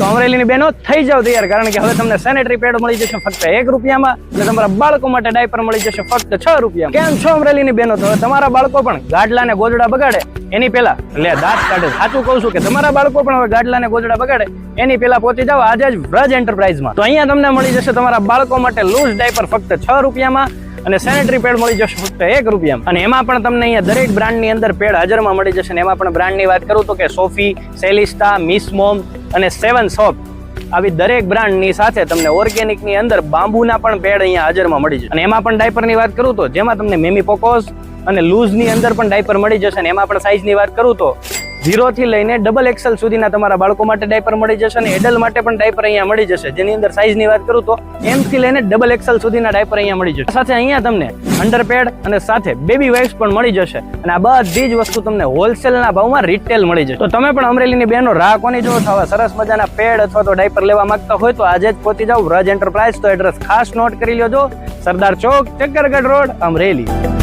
અમરેલીની બહેનો થઈ જાવ તૈયાર, કારણ કે હવે તમને સેનેટરી પેડ મળી જશે ફક્ત 1 રૂપિયામાં અને તમારા બાળકો માટે ડાયપર મળી જશે ફક્ત 6 રૂપિયામાં. કેમ છો અમરેલીની બહેનો? તો તમારા બાળકો પણ ગાડલા ને ગોદડા બગાડે એની પેલા દાંત કાઢે. સાચું કહું છું કે તમારા બાળકો પણ હવે ગાડલા ને ગોદડા બગાડે એની પેલા પહોંચી જાવ આજે જ વ્રજ એન્ટરપ્રાઇઝમાં. તો અહીંયા તમને મળી જશે તમારા બાળકો માટે લૂઝ ડાયપર ફક્ત 6 રૂપિયામાં અને સેનેટરી પેડ મળી જશે ફક્ત 1 રૂપિયામાં. અને એમાં પણ તમને અહીંયા દરેક બ્રાન્ડની અંદર પેડ હાજરમાં મળી જશે. અને એમાં પણ બ્રાન્ડની વાત કરું તો કે સોફી, સેલિસ્ટા, મિસ મોમ અને 7 સોપ આવી દરેક બ્રાન્ડની સાથે તમને ઓર્ગેનિકની અંદર બાંબુના પણ પેડ અહીંયા હાજરમાં મળી જશે. અને એમાં પણ ડાયપરની વાત કરું તો જેમાં તમને મેમી પોકોસ અને લૂઝની અંદર પણ ડાયપર મળી જશે. અને એમાં પણ સાઇઝની વાત કરું તો 0 થી લઈને XXL સુધીના તમારા બાળકો માટે ડાયપર મળી જશે. અને એડલ્ટ માટે પણ ડાયપર અહીંયા મળી જશે, જેની અંદર સાઇઝની વાત કરું તો M થી લઈને XXL સુધીના ડાયપર અહીંયા મળી જશે. સાથે અહીંયા તમને અંડરપેડ અને સાથે બેબી વાઇપ્સ પણ મળી જશે. અને આ બધી જ વસ્તુ તમને હોલસેલના ભાવમાં રિટેલ મળી જશે. તો તમે પણ અમરેલીની બહેનો રાહ કોની જો છો આવા સરસ મજાના પેડ અથવા તો ડાયપર લેવા માંગતા હોય તો આજે જ પહોંચી જાઓ વ્રજ એન્ટરપ્રાઇઝ. તો એડ્રેસ ખાસ નોટ કરી લેજો, સરદાર ચોક, ચક્કરગઢ રોડ, અમરેલી.